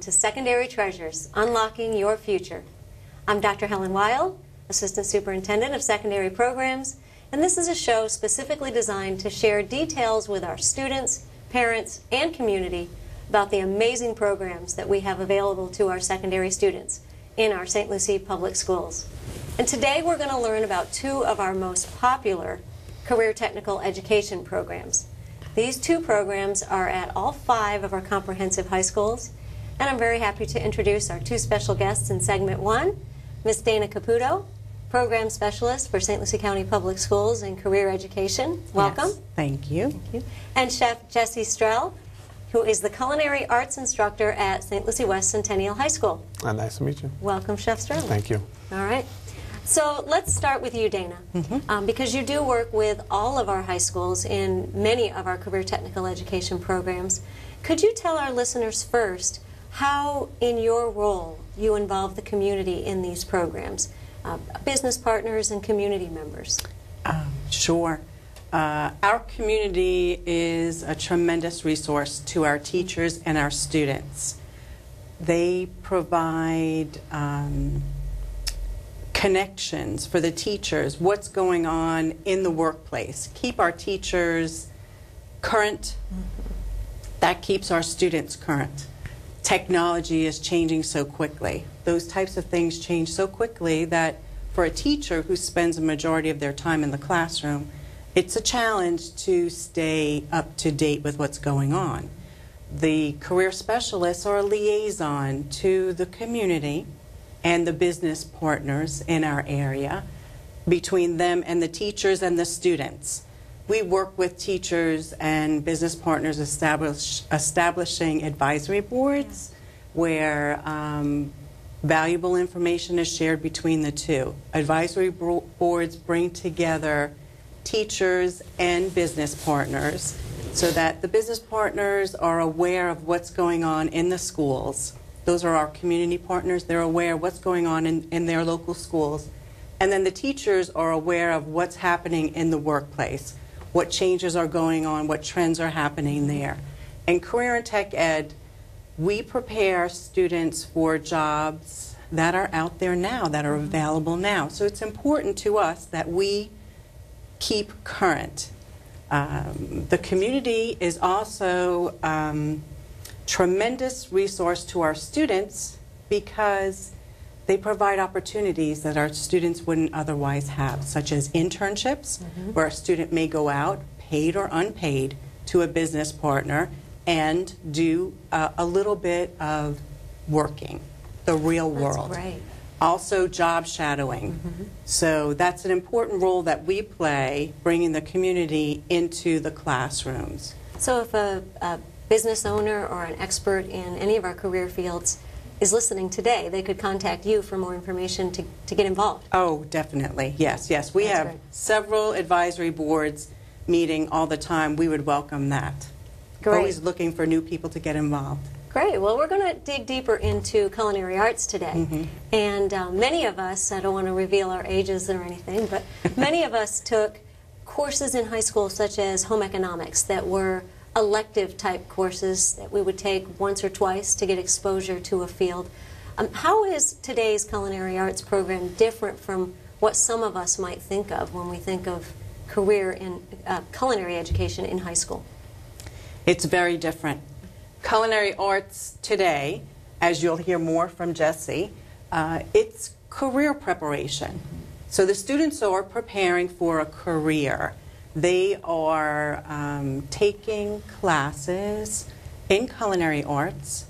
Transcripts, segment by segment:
to Secondary Treasures, Unlocking Your Future. I'm Dr. Helen Weil, Assistant Superintendent of Secondary Programs, and this is a show specifically designed to share details with our students, parents, and community about the amazing programs that we have available to our secondary students in our St. Lucie Public Schools. And today we're going to learn about two of our most popular career technical education programs. These two programs are at all 5 of our comprehensive high schools, and I'm very happy to introduce our 2 special guests in segment 1, Ms. Dana Caputo, Program Specialist for St. Lucie County Public Schools in Career Education. Welcome. Yes, thank you. Thank you. And Chef Jessie Strell, who is the Culinary Arts Instructor at St. Lucie West Centennial High School. Nice to meet you. Welcome, Chef Strell. Thank you. All right. So let's start with you, Dana, because you do work with all of our high schools in many of our career technical education programs. Could you tell our listeners first how, in your role, you involve the community in these programs, business partners and community members? Sure. Our community is a tremendous resource to our teachers and our students. They provide connections for the teachers, what's going on in the workplace. Keep our teachers current. That keeps our students current. Technology is changing so quickly. Those types of things change so quickly that for a teacher who spends a majority of their time in the classroom, it's a challenge to stay up to date with what's going on. The career specialists are a liaison to the community and the business partners in our area, between them and the teachers and the students. We work with teachers and business partners establishing advisory boards where valuable information is shared between the two. Advisory boards bring together teachers and business partners so that the business partners are aware of what's going on in the schools. Those are our community partners. They're aware of what's going on in their local schools. And then the teachers are aware of what's happening in the workplace, what changes are going on, what trends are happening there. In Career and Tech Ed, we prepare students for jobs that are out there now, that are available now. So it's important to us that we keep current. The community is also tremendous resource to our students because they provide opportunities that our students wouldn't otherwise have, such as internships, where a student may go out, paid or unpaid, to a business partner and do a little bit of working, the real world. That's great. Also job shadowing. So that's an important role that we play, bringing the community into the classrooms. So if a business owner or an expert in any of our career fields is listening today, they could contact you for more information to get involved. Oh, definitely. Yes, yes. We have several advisory boards meeting all the time. We would welcome that. Great. Always looking for new people to get involved. Great. Well, we're going to dig deeper into culinary arts today. And many of us, I don't want to reveal our ages or anything, but many of us took courses in high school such as home economics that were elective type courses that we would take once or twice to get exposure to a field. How is today's culinary arts program different from what some of us might think of when we think of career in culinary education in high school? It's very different. Culinary arts today, as you'll hear more from Jessie, it's career preparation. So the students are preparing for a career. They are taking classes in culinary arts.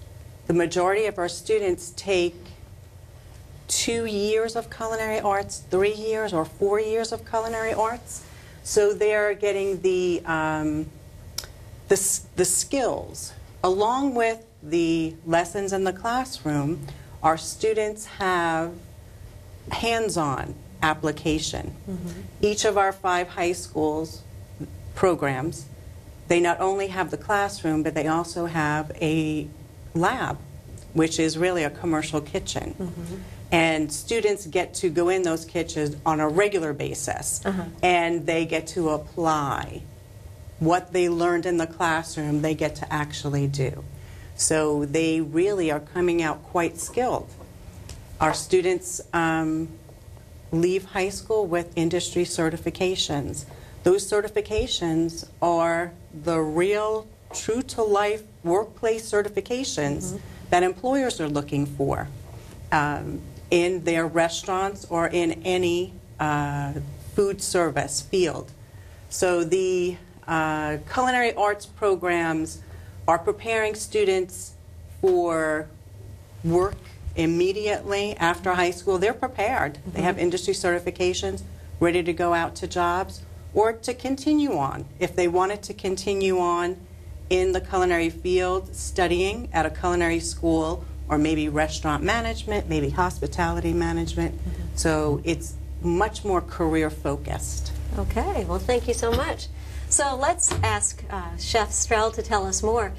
The majority of our students take 2 years of culinary arts, 3 years or 4 years of culinary arts. So they're getting the skills. Along with the lessons in the classroom, our students have hands-on application. Each of our 5 high schools programs, they not only have the classroom, but they also have a lab, which is really a commercial kitchen. And students get to go in those kitchens on a regular basis, and they get to apply what they learned in the classroom, they get to actually do. So they really are coming out quite skilled. Our students leave high school with industry certifications. Those certifications are the real, true-to-life workplace certifications that employers are looking for in their restaurants or in any food service field. So the culinary arts programs are preparing students for work immediately after high school. They're prepared. They have industry certifications, ready to go out to jobs, or to continue on. If they wanted to continue on in the culinary field, studying at a culinary school, or maybe restaurant management, maybe hospitality management. So it's much more career focused. Okay, well, thank you so much. So let's ask Chef Strell to tell us more.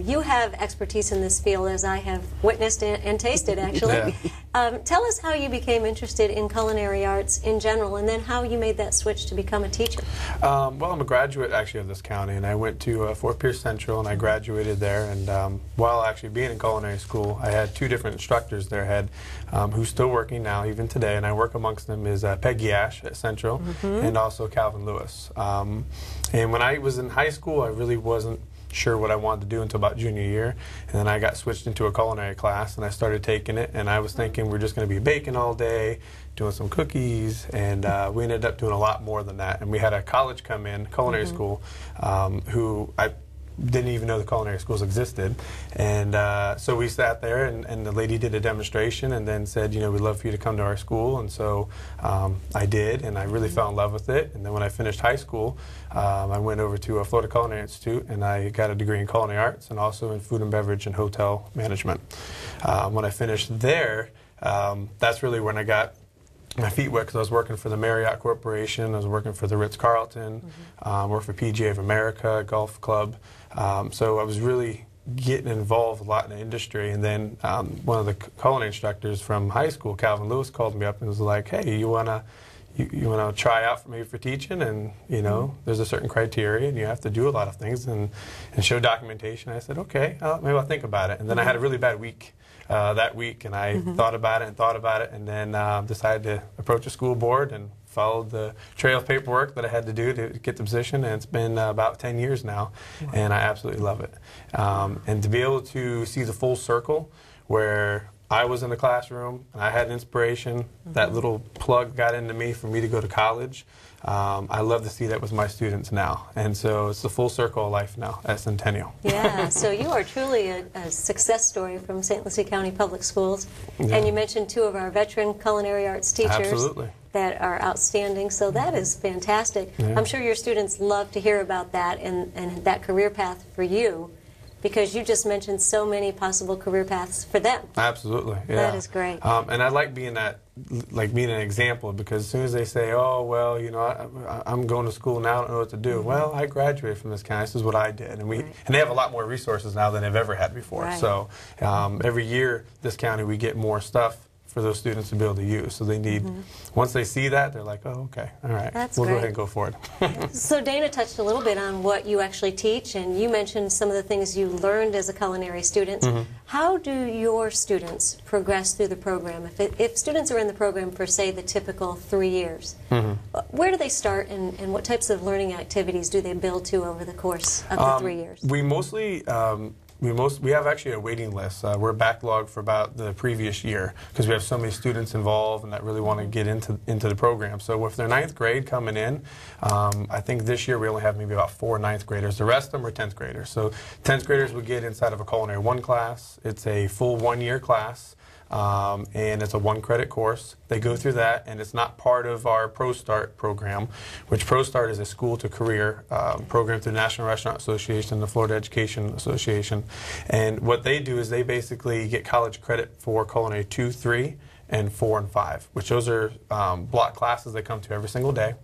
You have expertise in this field, as I have witnessed and tasted, actually. Tell us how you became interested in culinary arts in general, and then how you made that switch to become a teacher. Well, I'm a graduate, actually, of this county, and I went to Fort Pierce Central, and I graduated there. And while actually being in culinary school, I had two different instructors there. I had who's still working now, even today, and I work amongst them, is Peggy Ash at Central, and also Calvin Lewis. And when I was in high school, I really wasn't sure what I wanted to do until about junior year, and then I got switched into a culinary class, and I started taking it, and I was thinking we're just going to be baking all day, doing some cookies, and we ended up doing a lot more than that. And we had a college come in, culinary school, who I didn't even know the culinary schools existed, and so we sat there, and the lady did a demonstration and then said, you know, we'd love for you to come to our school. And so I did, and I really fell in love with it. And then when I finished high school, I went over to Florida Culinary Institute, and I got a degree in culinary arts and also in food and beverage and hotel management. When I finished there, that's really when I got my feet wet, because I was working for the Marriott Corporation, I was working for the Ritz-Carlton, worked for PGA of America, golf club. So I was really getting involved a lot in the industry. And then one of the culinary instructors from high school, Calvin Lewis, called me up and was like, hey, you wanna try out for maybe for teaching? And you know, there's a certain criteria, and you have to do a lot of things and show documentation. I said, okay, maybe I'll think about it. And then I had a really bad week that week, and I thought about it, and then decided to approach a school board and followed the trail of paperwork that I had to do to get the position. And it's been about 10 years now, and I absolutely love it. And to be able to see the full circle, where I was in the classroom and I had inspiration, that little plug got into me for me to go to college. I love to see that with my students now. And so it's the full circle of life now at Centennial. Yeah, so you are truly a success story from St. Lucie County Public Schools. Yeah. And you mentioned two of our veteran culinary arts teachers. Absolutely. That are outstanding. So that is fantastic. Yeah. I'm sure your students love to hear about that and that career path for you, because you just mentioned so many possible career paths for them. Absolutely, yeah. That is great. And I like being an example, because as soon as they say, oh, well, you know, I'm going to school now, I don't know what to do. Well, I graduated from this county, this is what I did. And and they have a lot more resources now than they've ever had before. Right. So every year, this county, we get more stuff for those students to be able to use. So they need, once they see that, they're like, oh, okay, all right, we'll go ahead and go for it. So Dana touched a little bit on what you actually teach, and you mentioned some of the things you learned as a culinary student. How do your students progress through the program? If students are in the program for, say, the typical 3 years, where do they start, and what types of learning activities do they build to over the course of the 3 years? We mostly we have actually a waiting list. We're backlogged for about the previous year, because we have so many students involved and that really want to get into the program. So if they're 9th grade coming in, I think this year we only have maybe about 4 9th graders. The rest of them are 10th graders. So 10th graders would get inside of a Culinary 1 class. It's a full 1-year class. And it's a 1-credit course. They go through that, and it's not part of our Pro Start program, which Pro Start is a school-to-career program through the National Restaurant Association, the Florida Education Association. And what they do is they basically get college credit for Culinary 2, 3, and 4 and 5, which those are block classes they come to every single day,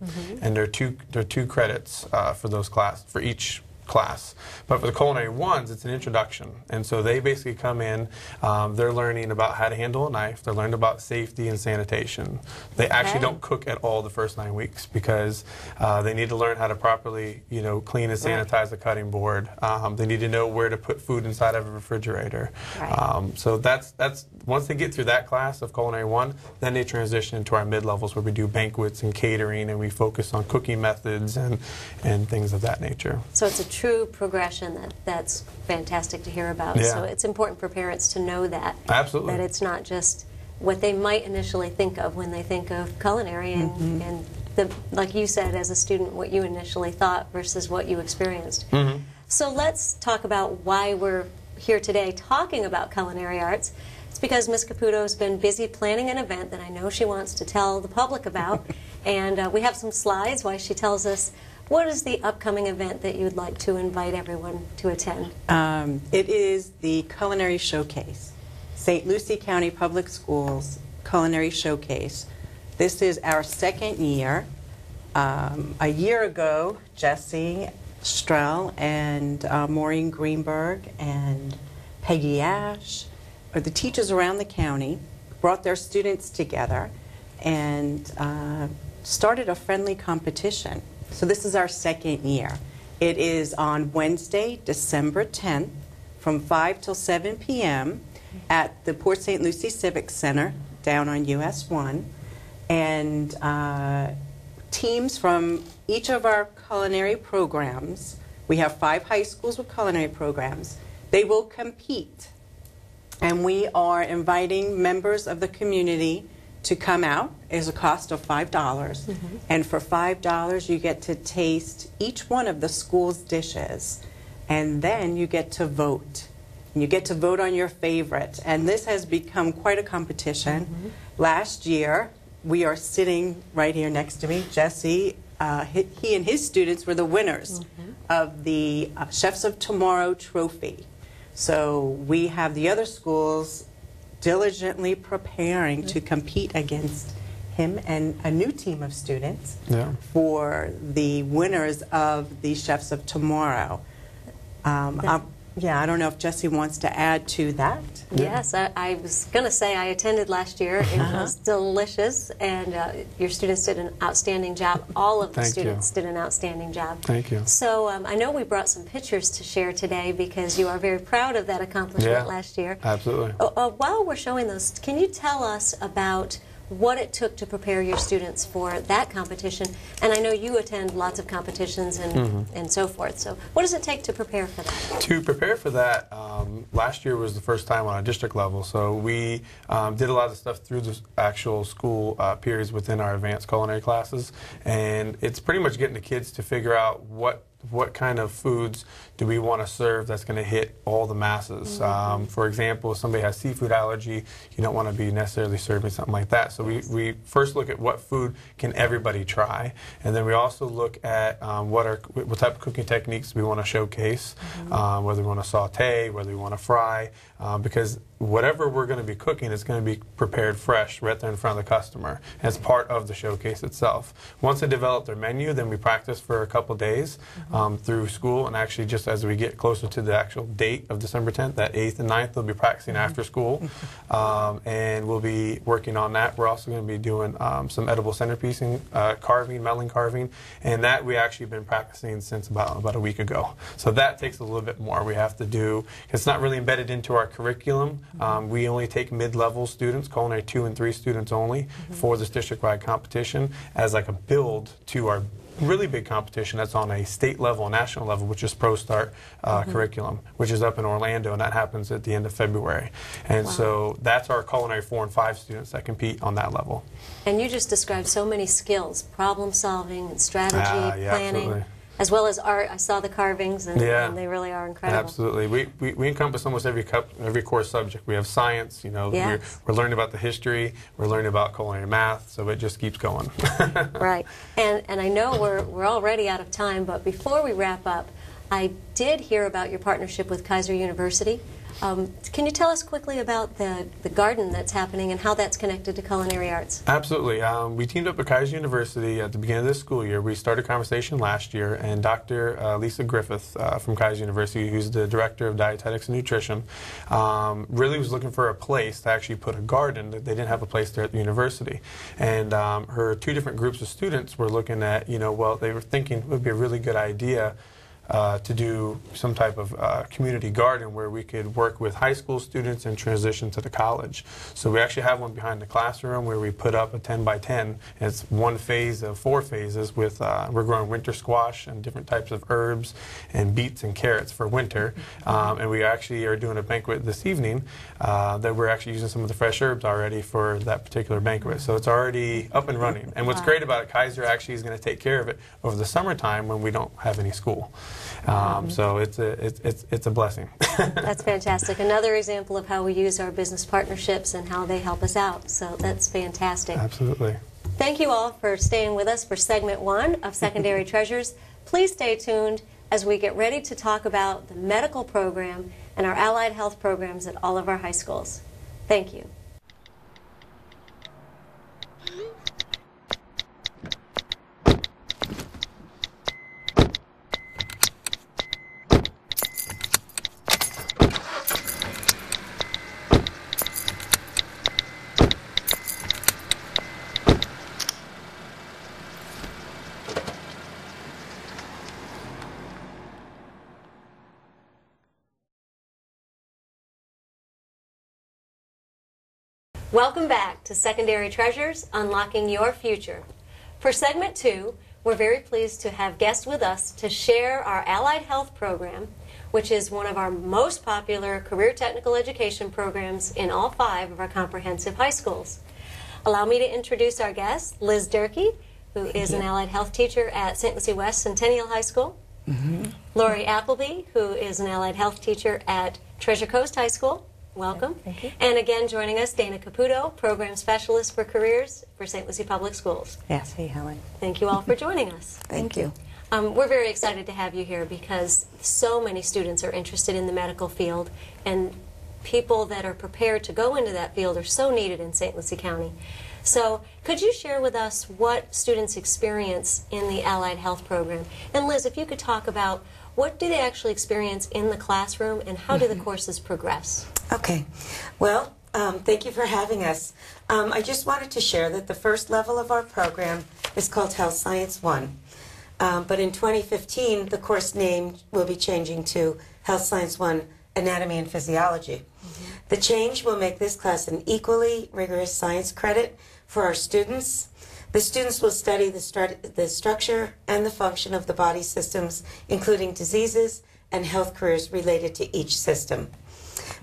and they're two credits for those classes, for each class. But for the culinary ones, it's an introduction. And so they basically come in, they're learning about how to handle a knife, they're learning about safety and sanitation. They actually don't cook at all the first 9 weeks because they need to learn how to properly, you know, clean and sanitize the cutting board. They need to know where to put food inside of a refrigerator. So that's once they get through that class of culinary 1, then they transition into our mid-levels where we do banquets and catering, and we focus on cooking methods and things of that nature. So it's a true progression that's fantastic to hear about. Yeah. So it's important for parents to know that. Absolutely. That it's not just what they might initially think of when they think of culinary and like you said as a student, what you initially thought versus what you experienced. So let's talk about why we're here today talking about culinary arts. It's because Ms. Caputo's been busy planning an event that I know she wants to tell the public about. And we have some slides while she tells us what is the upcoming event that you'd like to invite everyone to attend. It is the Culinary Showcase, St. Lucie County Public Schools Culinary Showcase. This is our second year. A year ago, Jesse Strell and Maureen Greenberg and Peggy Ash, or the teachers around the county, brought their students together and started a friendly competition. So this is our second year. It is on Wednesday, December 10th from 5 till 7 p.m. at the Port St. Lucie Civic Center down on US 1. And teams from each of our culinary programs, we have 5 high schools with culinary programs, they will compete. And we are inviting members of the community to come out. It's a cost of $5. And for $5, you get to taste each one of the school's dishes. And then you get to vote. And you get to vote on your favorite. And this has become quite a competition. Last year, we are sitting right here next to me. Jesse, he and his students were the winners of the Chefs of Tomorrow trophy. So we have the other schools diligently preparing to compete against him and a new team of students for the winners of the Chefs of Tomorrow. I don't know if Jesse wants to add to that. Yes, I was going to say I attended last year. It was delicious, and your students did an outstanding job. All of the students did an outstanding job. Thank you. So I know we brought some pictures to share today because you are very proud of that accomplishment last year. Absolutely. While we're showing those, can you tell us about what it took to prepare your students for that competition? And I know you attend lots of competitions and so forth. So what does it take to prepare for that? To prepare for that, last year was the first time on a district level. So we did a lot of stuff through the actual school periods within our advanced culinary classes. And it's pretty much getting the kids to figure out what kind of foods do we want to serve that's going to hit all the masses. For example, if somebody has seafood allergy, you don't want to be necessarily serving something like that. So we first look at what food can everybody try, and then we also look at what type of cooking techniques we want to showcase, whether we want to saute, whether we want to fry, because whatever we're going to be cooking is going to be prepared fresh right there in front of the customer as part of the showcase itself. Once they develop their menu, then we practice for a couple days through school, and actually just as we get closer to the actual date of December 10th, that 8th and 9th, they'll be practicing after school, and we'll be working on that. We're also going to be doing some edible centerpiecing, carving, melon carving, and that we actually been practicing since about a week ago. So that takes a little bit more. We have to do, it's not really embedded into our curriculum. We only take mid-level students, culinary 2 and 3 students only, for this district-wide competition as like a build to our really big competition that's on a state level and national level, which is Pro Start curriculum, which is up in Orlando, and that happens at the end of February. And so that's our culinary 4 and 5 students that compete on that level. And you just described so many skills, problem solving and strategy, planning. Absolutely. As well as art. I saw the carvings, and they really are incredible. Absolutely. We encompass almost every core subject. We have science, you know, we're learning about the history, we're learning about culinary math, so it just keeps going. Right. And I know we're already out of time, but before we wrap up, I did hear about your partnership with Kaiser University. Can you tell us quickly about the garden that's happening and how that's connected to culinary arts? Absolutely. We teamed up with Kaiser University at the beginning of this school year. We started a conversation last year, and Dr. Lisa Griffith from Kaiser University, who's the Director of Dietetics and Nutrition, really was looking for a place to actually put a garden. They didn't have a place there at the university. And her two different groups of students were looking at, well, they were thinking it would be a really good idea to do some type of community garden where we could work with high school students and transition to the college. So we actually have one behind the classroom where we put up a 10 by 10. It's one phase of 4 phases with, we're growing winter squash and different types of herbs and beets and carrots for winter. And we actually are doing a banquet this evening that we're actually using some of the fresh herbs already for that particular banquet. So it's already up and running. And what's great about it, Kaiser actually is going to take care of it over the summertime when we don't have any school. So it's a blessing. That's fantastic. Another example of how we use our business partnerships and how they help us out. So that's fantastic. Absolutely. Thank you all for staying with us for segment 1 of Secondary Treasures. Please stay tuned as we get ready to talk about the medical program and our allied health programs at all of our high schools. Thank you. Welcome back to Secondary Treasures, Unlocking Your Future. For segment 2, we're very pleased to have guests with us to share our Allied Health program, which is one of our most popular career technical education programs in all 5 of our comprehensive high schools. Allow me to introduce our guest, Liz Durkee, who is an Allied Health teacher at St. Lucie West Centennial High School. Lori Appleby, who is an Allied Health teacher at Treasure Coast High School. Welcome. Thank you. And again, joining us, Dana Caputo, Program Specialist for Careers for St. Lucie Public Schools. Yes, hey, Helen. Thank you all for joining us. Thank you. We're very excited to have you here because so many students are interested in the medical field, and people that are prepared to go into that field are so needed in St. Lucie County. So could you share with us what students experience in the Allied Health program? And Liz, if you could talk about what do they actually experience in the classroom and how do the courses progress? Okay. Well, thank you for having us. I just wanted to share that the first level of our program is called Health Science 1. But in 2015, the course name will be changing to Health Science 1 Anatomy and Physiology. The change will make this class an equally rigorous science credit for our students. The students will study the structure and the function of the body systems, including diseases and health careers related to each system.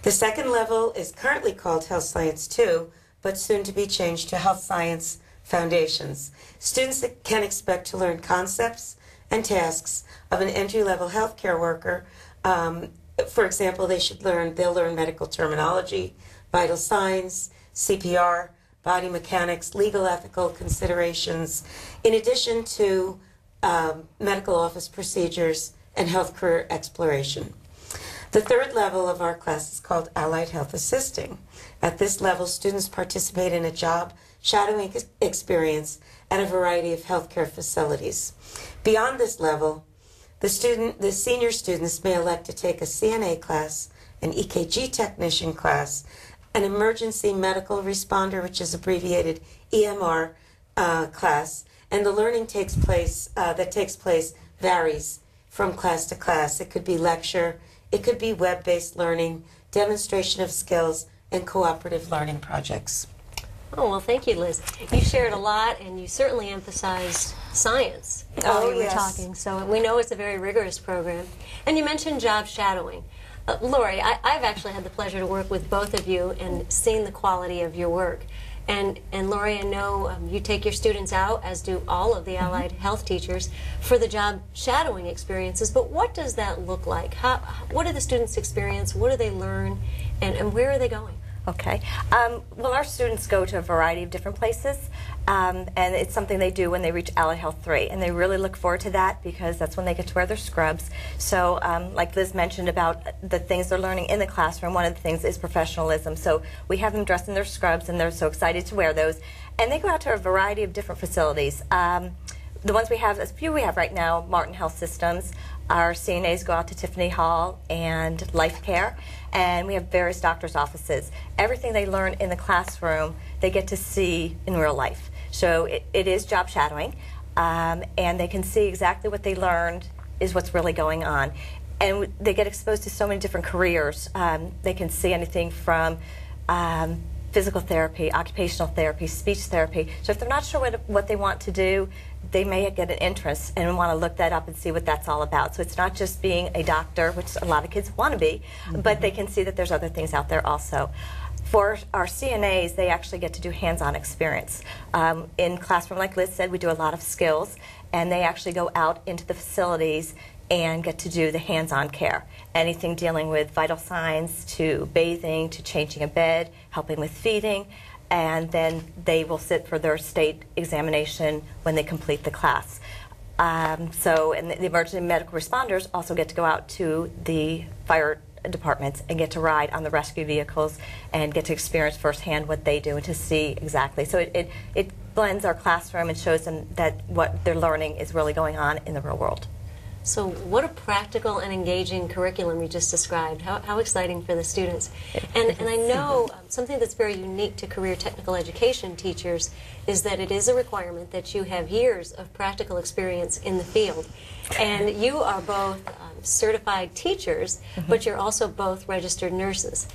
The second level is currently called Health Science 2, but soon to be changed to Health Science Foundations. Students can expect to learn concepts and tasks of an entry-level healthcare worker. For example, they'll learn medical terminology, vital signs, CPR, body mechanics, legal ethical considerations, in addition to medical office procedures and health career exploration. The third level of our class is called Allied Health Assisting. At this level, students participate in a job shadowing experience at a variety of healthcare facilities. Beyond this level, the senior students may elect to take a CNA class, an EKG technician class, an emergency medical responder, which is abbreviated EMR class, and the learning that takes place varies from class to class. It could be lecture, it could be web-based learning, demonstration of skills, and cooperative learning projects. Oh, well, thank you, Liz. You shared a lot, and you certainly emphasized science while you were talking, so we know it's a very rigorous program. And you mentioned job shadowing. Lori, I've actually had the pleasure to work with both of you and seen the quality of your work. And Lori, I know you take your students out, as do all of the Allied Health teachers, for the job shadowing experiences. But what does that look like? What do the students experience? What do they learn? And where are they going? Okay. Well, our students go to a variety of different places, and it's something they do when they reach Allied Health 3, and they really look forward to that because that's when they get to wear their scrubs. So like Liz mentioned about the things they're learning in the classroom, one of the things is professionalism. So we have them dressed in their scrubs, and they're so excited to wear those. And they go out to a variety of different facilities. The ones we have, a few we have right now, Martin Health Systems. Our CNAs go out to Tiffany Hall and Life Care, and we have various doctors' offices. Everything they learn in the classroom, they get to see in real life. So it is job shadowing, and they can see exactly what they learned is what's really going on. And they get exposed to so many different careers. They can see anything from physical therapy, occupational therapy, speech therapy. So if they're not sure what they want to do, they may get an interest and want to look that up and see what that's all about. So it's not just being a doctor, which a lot of kids want to be, but they can see that there's other things out there also. For our CNAs, they actually get to do hands-on experience. In classroom, like Liz said, we do a lot of skills, and they actually go out into the facilities and get to do the hands-on care. Anything dealing with vital signs, to bathing, to changing a bed, helping with feeding, and then they will sit for their state examination when they complete the class. And the emergency medical responders also get to go out to the fire departments and get to ride on the rescue vehicles and get to experience firsthand what they do and to see exactly. So it blends our classroom and shows them that what they're learning is really going on in the real world. So what a practical and engaging curriculum you just described. How exciting for the students. And I know something that's very unique to career technical education teachers is that it is a requirement that you have years of practical experience in the field. And you are both certified teachers, but you're also both registered nurses,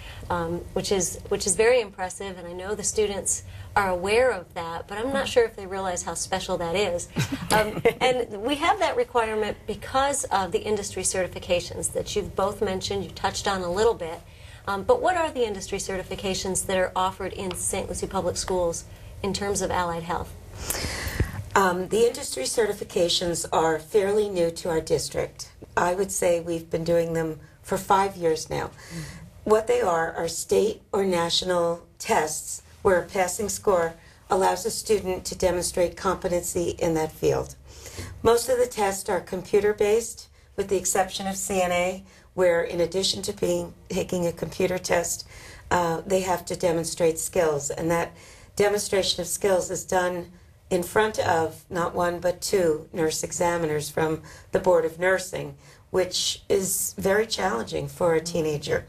which is very impressive, and I know the students are aware of that, but I'm not sure if they realize how special that is. And we have that requirement because of the industry certifications that you've both mentioned, you touched on a little bit. But what are the industry certifications that are offered in St. Lucie Public Schools in terms of allied health? The industry certifications are fairly new to our district. I would say we've been doing them for 5 years now. What they are state or national tests where a passing score allows a student to demonstrate competency in that field. Most of the tests are computer-based, with the exception of CNA, where in addition to taking a computer test, they have to demonstrate skills. And that demonstration of skills is done in front of not one but two nurse examiners from the Board of Nursing, which is very challenging for a teenager.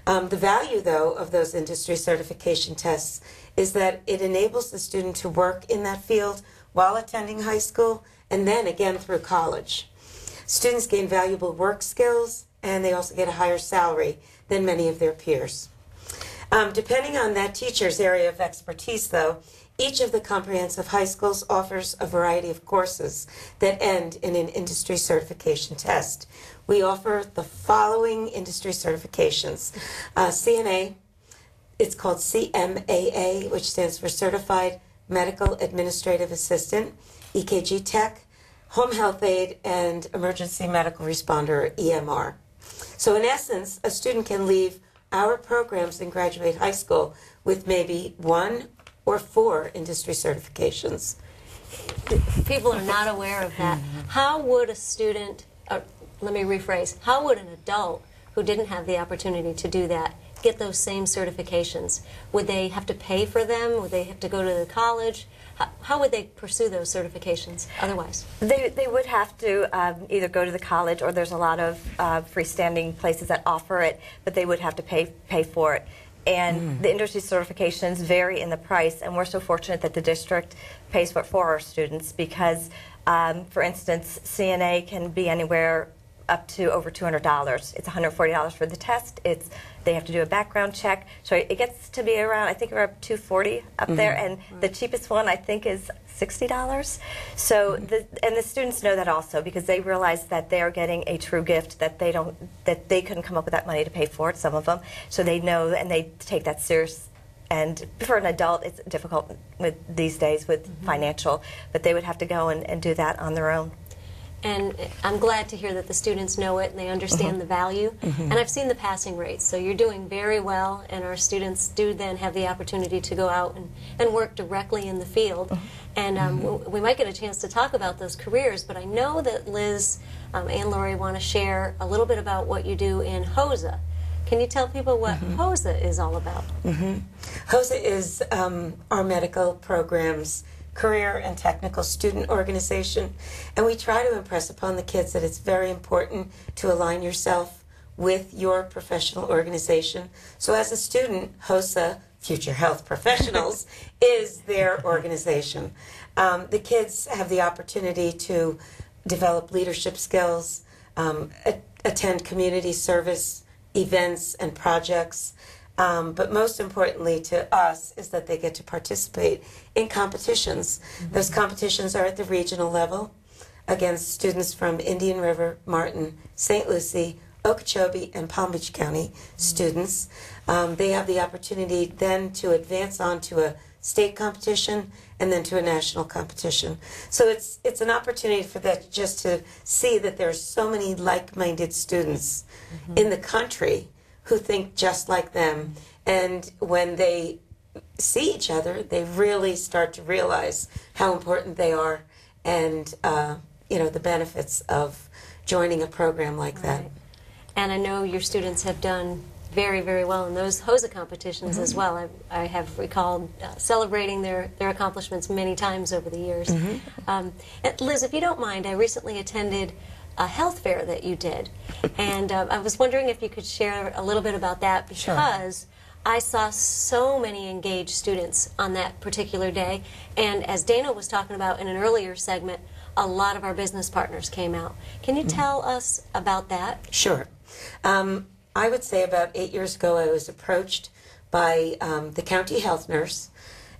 The value, though, of those industry certification tests is that it enables the student to work in that field while attending high school and then again through college. Students gain valuable work skills, and they also get a higher salary than many of their peers. Depending on that teacher's area of expertise, though, each of the comprehensive high schools offers a variety of courses that end in an industry certification test. We offer the following industry certifications. CNA, it's called CMAA, which stands for Certified Medical Administrative Assistant, EKG Tech, Home Health Aide, and Emergency Medical Responder, EMR. So in essence, a student can leave our programs and graduate high school with maybe 1 or 4 industry certifications. People are not aware of that. How would a student, let me rephrase, how would an adult who didn't have the opportunity to do that get those same certifications? Would they have to pay for them? Would they have to go to the college? How would they pursue those certifications otherwise? They would have to either go to the college, or there's a lot of freestanding places that offer it, but they would have to pay for it. And the industry certifications vary in the price, and we're so fortunate that the district pays for our students because, for instance, CNA can be anywhere up to over $200. It's $140 for the test. They have to do a background check. So it gets to be around, I think we're up $240 up there, and the cheapest one I think is $60. So and the students know that also because they realize that they are getting a true gift that they couldn't come up with that money to pay for it, some of them. So they know and they take that serious. And for an adult, it's difficult these days with financial, but they would have to go and do that on their own. And I'm glad to hear that the students know it and they understand the value. And I've seen the passing rates, so you're doing very well, and our students do then have the opportunity to go out and work directly in the field. And we might get a chance to talk about those careers, but I know that Liz and Lori want to share a little bit about what you do in HOSA. Can you tell people what HOSA is all about? HOSA is our medical programs career and technical student organization, and we try to impress upon the kids that it's very important to align yourself with your professional organization. So as a student, HOSA, Future Health Professionals, is their organization. The kids have the opportunity to develop leadership skills, attend community service events and projects, but most importantly to us is that they get to participate in competitions. Those competitions are at the regional level against students from Indian River, Martin, St. Lucie, Okeechobee, and Palm Beach County students. They have the opportunity then to advance on to a state competition and then to a national competition. So it's an opportunity for that, just to see that there are so many like-minded students in the country who think just like them, and when they see each other, they really start to realize how important they are, and the benefits of joining a program like that. And I know your students have done very, very well in those HOSA competitions as well. I have recalled celebrating their accomplishments many times over the years. And Liz, if you don't mind, I recently attended a health fair that you did, and I was wondering if you could share a little bit about that, because I saw so many engaged students on that particular day, and as Dana was talking about in an earlier segment, a lot of our business partners came out. Can you tell us about that? Sure. I would say about 8 years ago I was approached by the county health nurse,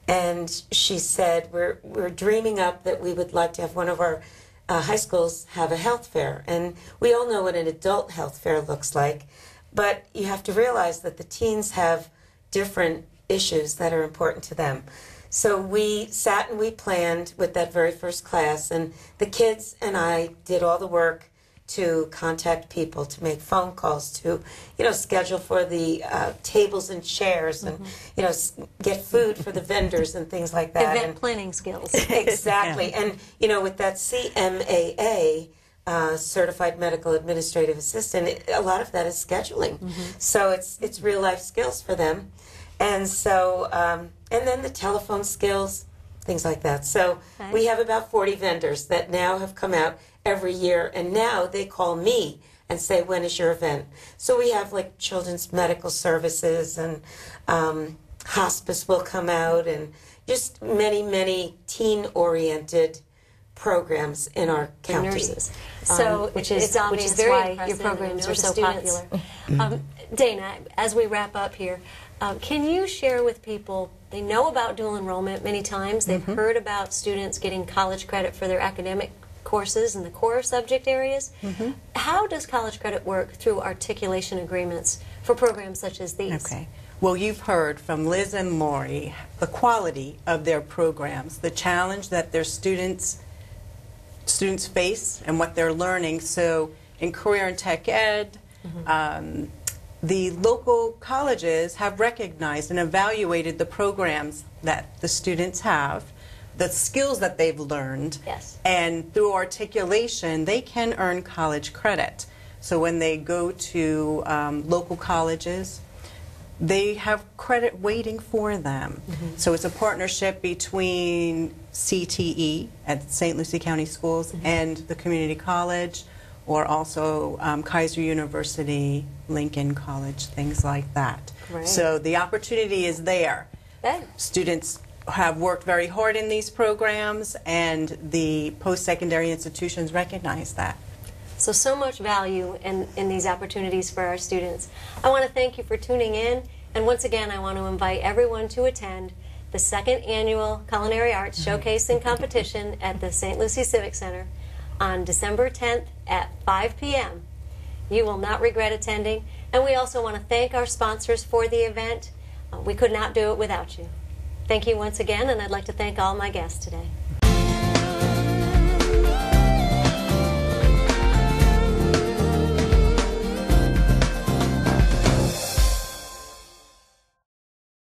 and she said, we're dreaming up that we would like to have one of our high schools have a health fair. And we all know what an adult health fair looks like, but you have to realize that the teens have different issues that are important to them. So we sat and we planned with that very first class, and the kids and I did all the work to contact people, to make phone calls, to schedule for the tables and chairs, and get food for the vendors and things like that. Event planning skills. Exactly. And with that CMAA, Certified Medical Administrative Assistant, a lot of that is scheduling. So it's real life skills for them, and so and then the telephone skills, things like that. So we have about 40 vendors that now have come out every year, and now they call me and say, when is your event? So we have like children's medical services, and hospice will come out, and just many, many teen-oriented programs in our county. Nurses. So which is very why impressive, your programs and are so students. popular. Dana, as we wrap up here, can you share with people, they know about dual enrollment many times, they've heard about students getting college credit for their academic courses in the core subject areas. How does college credit work through articulation agreements for programs such as these? Okay. Well, you've heard from Liz and Lori the quality of their programs, the challenge that their students face and what they're learning. So in career and tech ed, the local colleges have recognized and evaluated the programs that the students have, the skills that they've learned, and through articulation they can earn college credit. So when they go to local colleges, they have credit waiting for them. So it's a partnership between CTE at St. Lucie County Schools and the community college, or also Kaiser University, Lincoln College, things like that. So the opportunity is there. Students have worked very hard in these programs, and the post-secondary institutions recognize that. So much value in these opportunities for our students. I want to thank you for tuning in, and once again I want to invite everyone to attend the second annual Culinary Arts Showcase and Competition at the St. Lucie Civic Center on December 10th at 5 p.m. You will not regret attending, and we also want to thank our sponsors for the event. We could not do it without you. Thank you once again, and I'd like to thank all my guests today.